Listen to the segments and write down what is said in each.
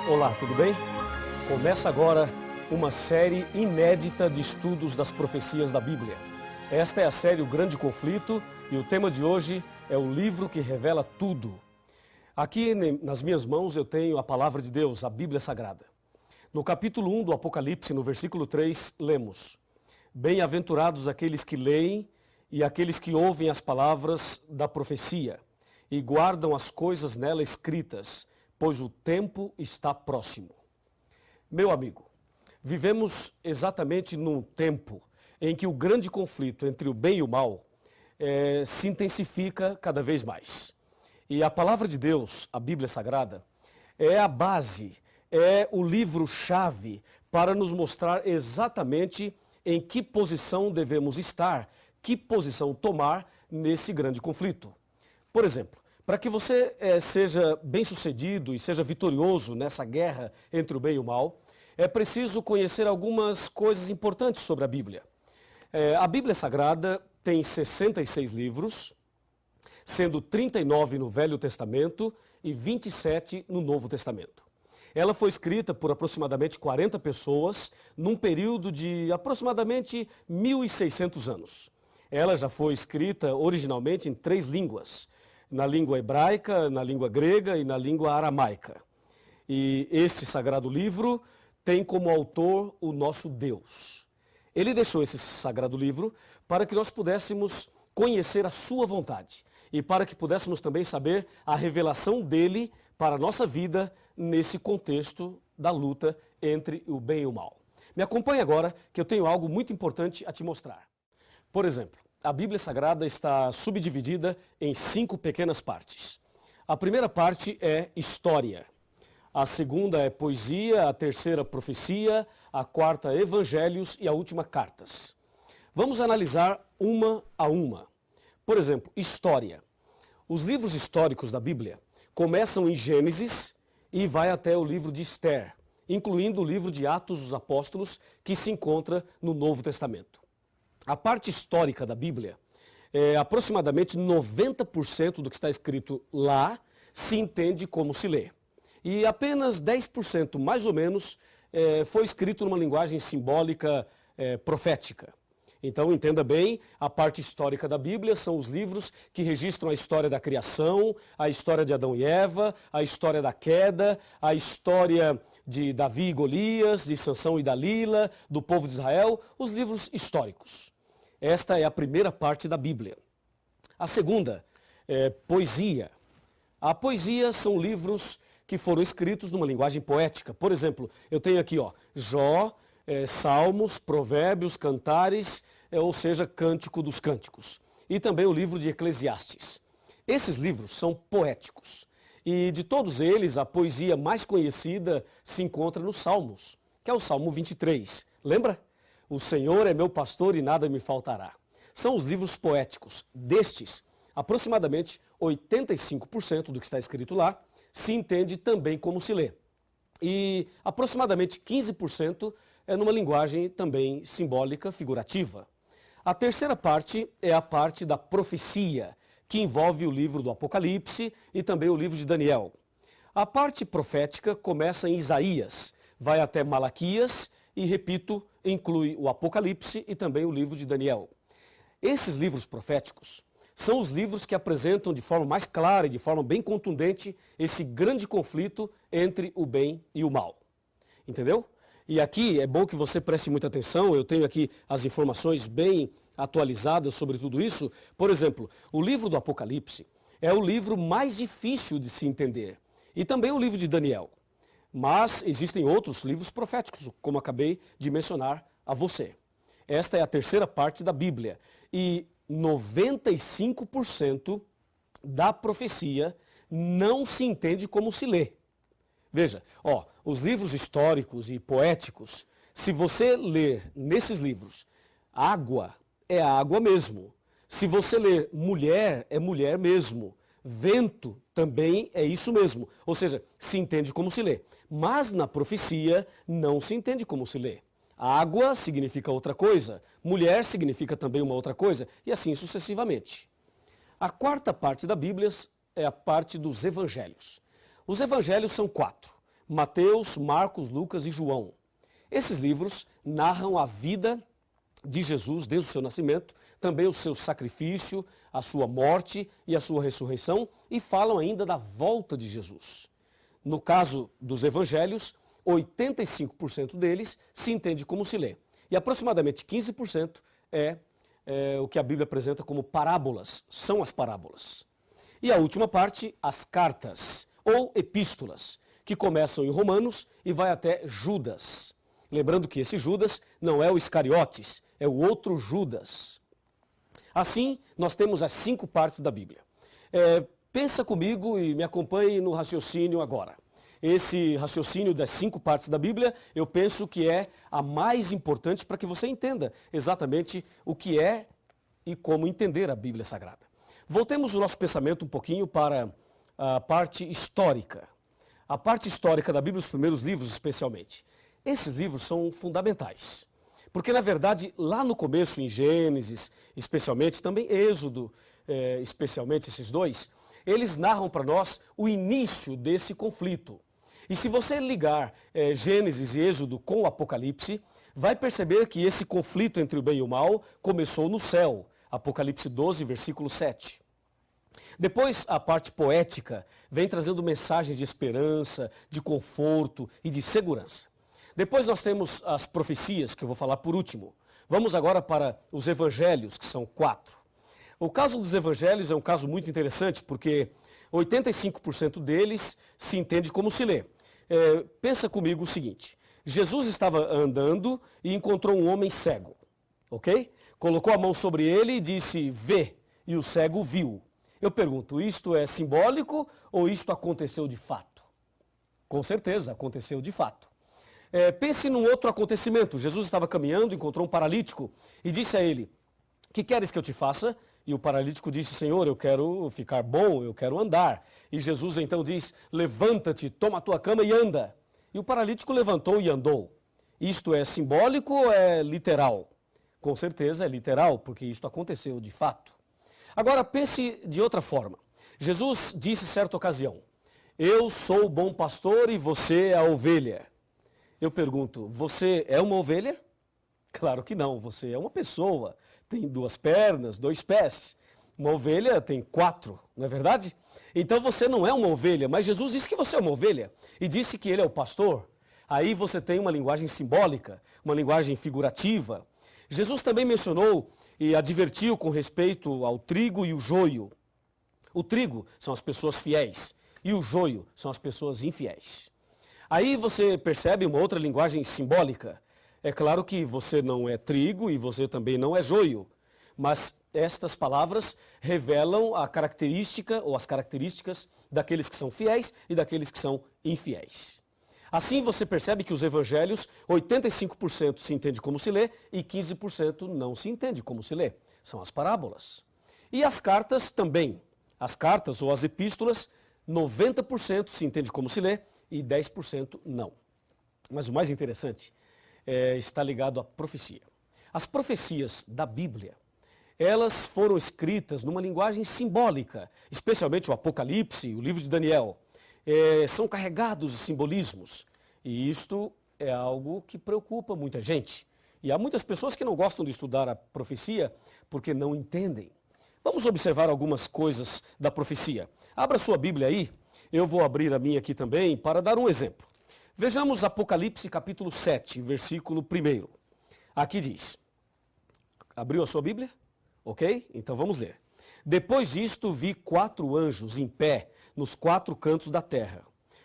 Olá, tudo bem? Começa agora uma série inédita de estudos das profecias da Bíblia. Esta é a série O Grande Conflito e o tema de hoje é o livro que revela tudo. Aqui nas minhas mãos eu tenho a palavra de Deus, a Bíblia Sagrada. No capítulo 1 do Apocalipse, no versículo 3, lemos: Bem-aventurados aqueles que leem e aqueles que ouvem as palavras da profecia e guardam as coisas nela escritas, pois o tempo está próximo. Meu amigo, vivemos exatamente num tempo em que o grande conflito entre o bem e o mal se intensifica cada vez mais. E a palavra de Deus, a Bíblia Sagrada, é a base, é o livro-chave para nos mostrar exatamente em que posição devemos estar, que posição tomar nesse grande conflito. Por exemplo, para que você seja bem-sucedido e seja vitorioso nessa guerra entre o bem e o mal, é preciso conhecer algumas coisas importantes sobre a Bíblia. A Bíblia Sagrada tem 66 livros, sendo 39 no Velho Testamento e 27 no Novo Testamento. Ela foi escrita por aproximadamente 40 pessoas num período de aproximadamente 1.600 anos. Ela já foi escrita originalmente em 3 línguas, na língua hebraica, na língua grega e na língua aramaica. E este sagrado livro tem como autor o nosso Deus. Ele deixou esse sagrado livro para que nós pudéssemos conhecer a sua vontade e para que pudéssemos também saber a revelação dele para a nossa vida nesse contexto da luta entre o bem e o mal. Me acompanhe agora que eu tenho algo muito importante a te mostrar. Por exemplo, a Bíblia Sagrada está subdividida em 5 pequenas partes. A primeira parte é história. A segunda é poesia, a terceira profecia, a quarta evangelhos e a última cartas. Vamos analisar uma a uma. Por exemplo, história. Os livros históricos da Bíblia começam em Gênesis e vai até o livro de Esther, incluindo o livro de Atos dos Apóstolos, que se encontra no Novo Testamento. A parte histórica da Bíblia, aproximadamente 90% do que está escrito lá se entende como se lê. E apenas 10%, mais ou menos, foi escrito numa linguagem simbólica profética. Então, entenda bem, a parte histórica da Bíblia são os livros que registram a história da criação, a história de Adão e Eva, a história da queda, a história de Davi e Golias, de Sansão e Dalila, do povo de Israel, os livros históricos. Esta é a primeira parte da Bíblia. A segunda é poesia. A poesia são livros que foram escritos numa linguagem poética. Por exemplo, eu tenho aqui Jó, Salmos, Provérbios, Cantares, ou seja, Cântico dos Cânticos. E também o livro de Eclesiastes. Esses livros são poéticos. E de todos eles, a poesia mais conhecida se encontra nos Salmos, que é o Salmo 23. Lembra? O Senhor é meu pastor e nada me faltará. São os livros poéticos. Destes, aproximadamente 85% do que está escrito lá se entende também como se lê. E aproximadamente 15% é numa linguagem também simbólica, figurativa. A terceira parte é a parte da profecia, que envolve o livro do Apocalipse e também o livro de Daniel. A parte profética começa em Isaías, vai até Malaquias e, repito, inclui o Apocalipse e também o livro de Daniel. Esses livros proféticos são os livros que apresentam de forma mais clara e de forma bem contundente esse grande conflito entre o bem e o mal. Entendeu? E aqui é bom que você preste muita atenção, eu tenho aqui as informações bem atualizadas sobre tudo isso. Por exemplo, o livro do Apocalipse é o livro mais difícil de se entender. E também o livro de Daniel. Mas existem outros livros proféticos, como acabei de mencionar a você. Esta é a terceira parte da Bíblia. E 95% da profecia não se entende como se lê. Veja, os livros históricos e poéticos, se você ler nesses livros, água é água mesmo. Se você ler mulher, é mulher mesmo. Vento também é isso mesmo. Ou seja, se entende como se lê. Mas na profecia não se entende como se lê. Água significa outra coisa, mulher significa também uma outra coisa, e assim sucessivamente. A quarta parte da Bíblia é a parte dos evangelhos. Os evangelhos são 4, Mateus, Marcos, Lucas e João. Esses livros narram a vida de Jesus desde o seu nascimento, também o seu sacrifício, a sua morte e a sua ressurreição, e falam ainda da volta de Jesus. No caso dos evangelhos, 85% deles se entende como se lê. E aproximadamente 15% é o que a Bíblia apresenta como parábolas, são as parábolas. E a última parte, as cartas, ou epístolas, que começam em Romanos e vai até Judas. Lembrando que esse Judas não é o Iscariotes, é o outro Judas. Assim, nós temos as 5 partes da Bíblia. Pensa comigo e me acompanhe no raciocínio agora. Esse raciocínio das 5 partes da Bíblia, eu penso que é a mais importante para que você entenda exatamente o que é e como entender a Bíblia Sagrada. Voltemos o nosso pensamento um pouquinho para a parte histórica. A parte histórica da Bíblia, os primeiros livros especialmente. Esses livros são fundamentais. Porque, na verdade, lá no começo, em Gênesis, especialmente, também Êxodo, especialmente esses dois, eles narram para nós o início desse conflito. E se você ligar Gênesis e Êxodo com o Apocalipse, vai perceber que esse conflito entre o bem e o mal começou no céu. Apocalipse 12, versículo 7. Depois, a parte poética vem trazendo mensagens de esperança, de conforto e de segurança. Depois nós temos as profecias, que eu vou falar por último. Vamos agora para os evangelhos, que são 4. O caso dos evangelhos é um caso muito interessante, porque 85% deles se entende como se lê. Pensa comigo o seguinte, Jesus estava andando e encontrou um homem cego, ok? Colocou a mão sobre ele e disse, vê, e o cego viu. Eu pergunto, isto é simbólico ou isto aconteceu de fato? Com certeza, aconteceu de fato. Pense num outro acontecimento. Jesus estava caminhando, encontrou um paralítico e disse a ele, que queres que eu te faça? E o paralítico disse, Senhor, eu quero ficar bom, eu quero andar. E Jesus então diz, levanta-te, toma a tua cama e anda. E o paralítico levantou e andou. Isto é simbólico ou é literal? Com certeza é literal, porque isto aconteceu de fato. Agora pense de outra forma. Jesus disse certa ocasião, eu sou o bom pastor e você é a ovelha. Eu pergunto, você é uma ovelha? Claro que não, você é uma pessoa, tem 2 pernas, 2 pés. Uma ovelha tem 4, não é verdade? Então você não é uma ovelha, mas Jesus disse que você é uma ovelha e disse que ele é o pastor. Aí você tem uma linguagem simbólica, uma linguagem figurativa. Jesus também mencionou e advertiu com respeito ao trigo e o joio. O trigo são as pessoas fiéis e o joio são as pessoas infiéis. Aí você percebe uma outra linguagem simbólica. É claro que você não é trigo e você também não é joio, mas estas palavras revelam a característica ou as características daqueles que são fiéis e daqueles que são infiéis. Assim você percebe que os evangelhos, 85% se entende como se lê e 15% não se entende como se lê. São as parábolas. E as cartas também. As cartas ou as epístolas, 90% se entende como se lê e 10% não. Mas o mais interessante está ligado à profecia. As profecias da Bíblia, elas foram escritas numa linguagem simbólica, especialmente o Apocalipse, o livro de Daniel. São carregados de simbolismos. E isto é algo que preocupa muita gente. E há muitas pessoas que não gostam de estudar a profecia porque não entendem. Vamos observar algumas coisas da profecia. Abra sua Bíblia aí. Eu vou abrir a minha aqui também para dar um exemplo. Vejamos Apocalipse capítulo 7, versículo 1. Aqui diz. Abriu a sua Bíblia? Ok? Então vamos ler. Depois disto vi 4 anjos em pé nos 4 cantos da terra,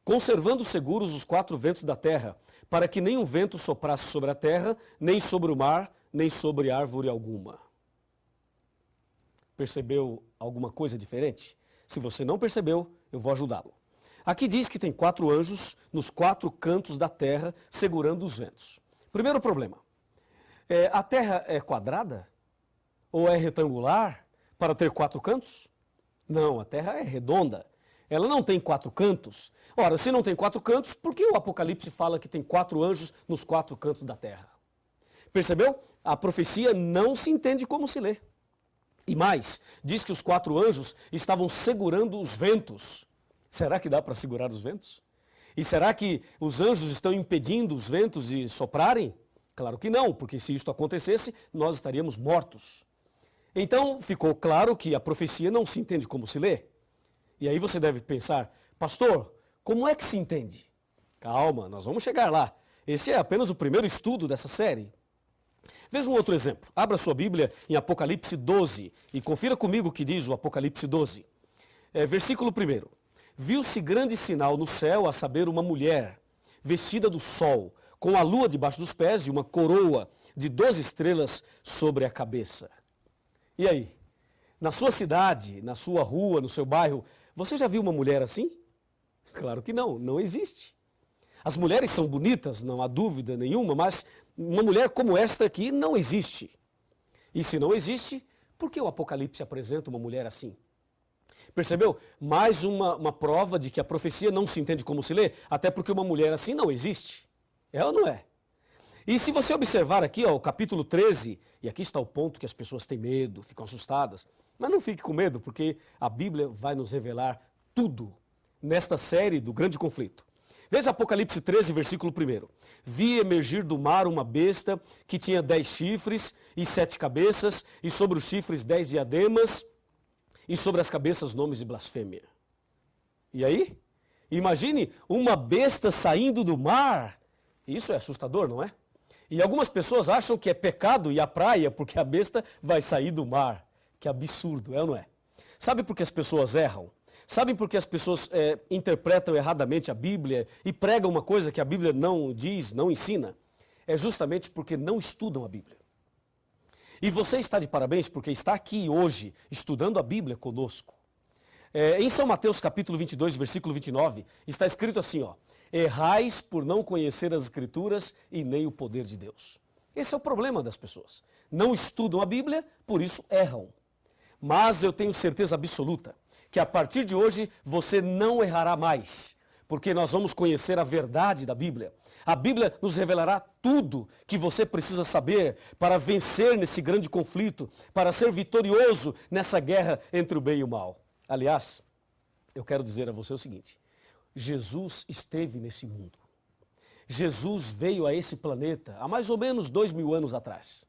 conservando seguros os 4 ventos da terra, para que nenhum vento soprasse sobre a terra, nem sobre o mar, nem sobre árvore alguma. Percebeu alguma coisa diferente? Se você não percebeu, eu vou ajudá-lo. Aqui diz que tem 4 anjos nos 4 cantos da terra, segurando os ventos. Primeiro problema, a terra é quadrada? Ou é retangular para ter 4 cantos? Não, a terra é redonda. Ela não tem 4 cantos. Ora, se não tem 4 cantos, por que o Apocalipse fala que tem 4 anjos nos 4 cantos da terra? Percebeu? A profecia não se entende como se lê. E mais, diz que os 4 anjos estavam segurando os ventos. Será que dá para segurar os ventos? E será que os anjos estão impedindo os ventos de soprarem? Claro que não, porque se isto acontecesse, nós estaríamos mortos. Então, ficou claro que a profecia não se entende como se lê. E aí você deve pensar, pastor, como é que se entende? Calma, nós vamos chegar lá. Esse é apenas o primeiro estudo dessa série. Veja um outro exemplo. Abra sua Bíblia em Apocalipse 12 e confira comigo o que diz o Apocalipse 12. Versículo 1. Viu-se grande sinal no céu, a saber, uma mulher, vestida do sol, com a lua debaixo dos pés e uma coroa de 12 estrelas sobre a cabeça. E aí? Na sua cidade, na sua rua, no seu bairro, você já viu uma mulher assim? Claro que não, não existe. As mulheres são bonitas, não há dúvida nenhuma, mas uma mulher como esta aqui não existe. E se não existe, por que o Apocalipse apresenta uma mulher assim? Percebeu? Mais uma prova de que a profecia não se entende como se lê, até porque uma mulher assim não existe. É ou não é? E se você observar aqui, ó, o capítulo 13, e aqui está o ponto que as pessoas têm medo, ficam assustadas, mas não fique com medo, porque a Bíblia vai nos revelar tudo nesta série do grande conflito. Veja Apocalipse 13, versículo 1. Vi emergir do mar uma besta que tinha 10 chifres e 7 cabeças, e sobre os chifres 10 diademas, e sobre as cabeças nomes de blasfêmia. E aí? Imagine uma besta saindo do mar. Isso é assustador, não é? E algumas pessoas acham que é pecado ir à praia porque a besta vai sair do mar. Que absurdo, é ou não é? Sabe por que as pessoas erram? Sabem por que as pessoas interpretam erradamente a Bíblia e pregam uma coisa que a Bíblia não diz, não ensina? É justamente porque não estudam a Bíblia. E você está de parabéns porque está aqui hoje estudando a Bíblia conosco. Em São Mateus capítulo 22, versículo 29, está escrito assim, ó: errais por não conhecer as Escrituras e nem o poder de Deus. Esse é o problema das pessoas. Não estudam a Bíblia, por isso erram. Mas eu tenho certeza absoluta que a partir de hoje você não errará mais, porque nós vamos conhecer a verdade da Bíblia. A Bíblia nos revelará tudo que você precisa saber para vencer nesse grande conflito, para ser vitorioso nessa guerra entre o bem e o mal. Aliás, eu quero dizer a você o seguinte: Jesus esteve nesse mundo. Jesus veio a esse planeta há mais ou menos 2000 anos atrás.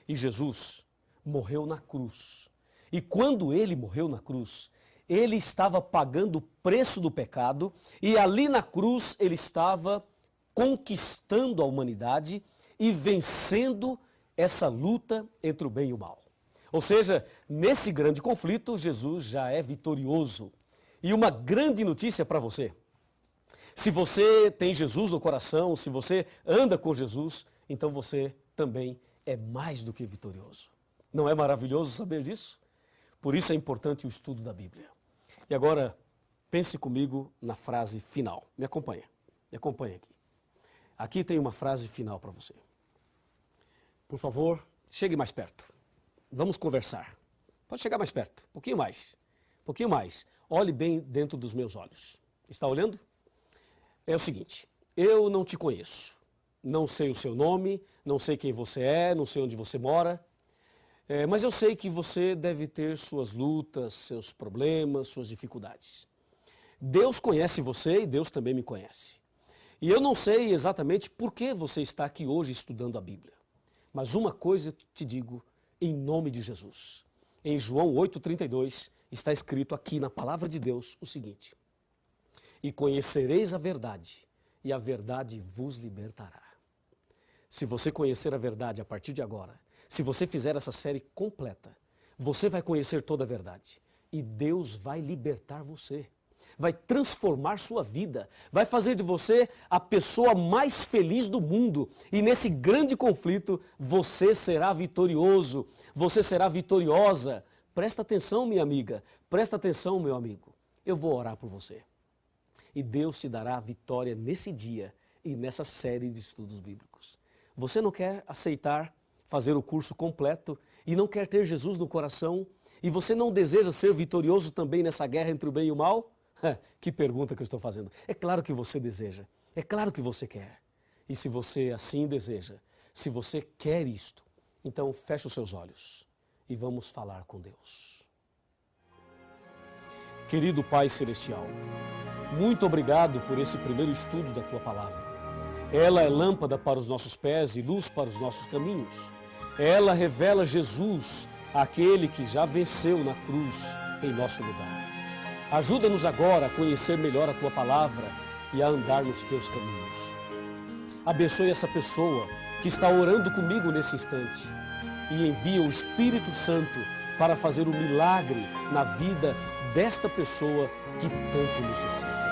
E Jesus morreu na cruz. E quando ele morreu na cruz, ele estava pagando o preço do pecado e ali na cruz ele estava conquistando a humanidade e vencendo essa luta entre o bem e o mal. Ou seja, nesse grande conflito, Jesus já é vitorioso. E uma grande notícia para você: se você tem Jesus no coração, se você anda com Jesus, então você também é mais do que vitorioso. Não é maravilhoso saber disso? Por isso é importante o estudo da Bíblia. E agora, pense comigo na frase final. Me acompanha aqui. Aqui tem uma frase final para você. Por favor, chegue mais perto. Vamos conversar. Pode chegar mais perto, um pouquinho mais. Um pouquinho mais. Olhe bem dentro dos meus olhos. Está olhando? É o seguinte: eu não te conheço. Não sei o seu nome, não sei quem você é, não sei onde você mora. Mas eu sei que você deve ter suas lutas, seus problemas, suas dificuldades. Deus conhece você e Deus também me conhece. E eu não sei exatamente por que você está aqui hoje estudando a Bíblia. Mas uma coisa eu te digo em nome de Jesus. Em João 8,32 está escrito aqui na palavra de Deus o seguinte: e conhecereis a verdade, e a verdade vos libertará. Se você conhecer a verdade a partir de agora, se você fizer essa série completa, você vai conhecer toda a verdade. E Deus vai libertar você. Vai transformar sua vida. Vai fazer de você a pessoa mais feliz do mundo. E nesse grande conflito, você será vitorioso. Você será vitoriosa. Presta atenção, minha amiga. Presta atenção, meu amigo. Eu vou orar por você. E Deus te dará a vitória nesse dia e nessa série de estudos bíblicos. Você não quer aceitar fazer o curso completo e não quer ter Jesus no coração e você não deseja ser vitorioso também nessa guerra entre o bem e o mal? Que pergunta que eu estou fazendo. É claro que você deseja, é claro que você quer. E se você assim deseja, se você quer isto, então feche os seus olhos e vamos falar com Deus. Querido Pai Celestial, muito obrigado por esse primeiro estudo da Tua Palavra. Ela é lâmpada para os nossos pés e luz para os nossos caminhos. Ela revela Jesus, aquele que já venceu na cruz em nosso lugar. Ajuda-nos agora a conhecer melhor a Tua Palavra e a andar nos Teus caminhos. Abençoe essa pessoa que está orando comigo nesse instante e envia o Espírito Santo para fazer o milagre na vida desta pessoa que tanto necessita.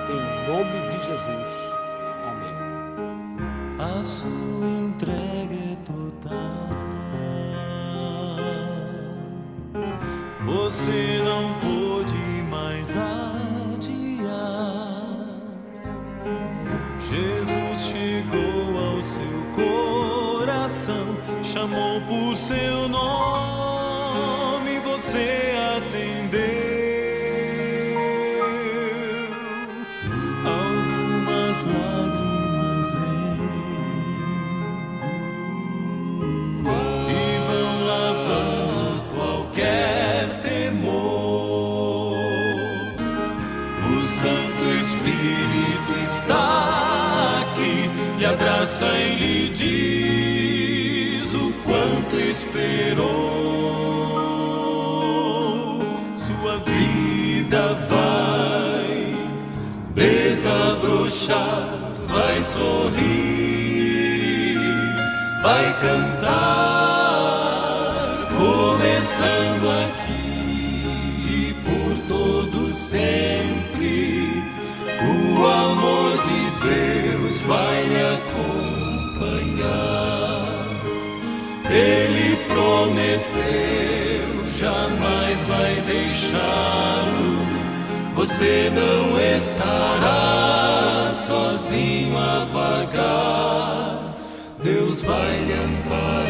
Em nome de Jesus. Amém. A sua entrega é total. Você não pôde mais adiar. Jesus chegou ao seu coração, chamou por seu nome, você atendeu. Algumas lágrimas vêm e vão lavando qualquer temor. O Santo Espírito está aqui, lhe abraça e lhe diz o quanto esperou. Sua vida vai desabrochar, vai sorrir, vai cantar, começando aqui e por todo sempre. O amor de Deus vai lhe acompanhar. Ele prometeu, jamais vai deixá-lo. Você não estará sozinho a vagar. Deus vai lhe amparar.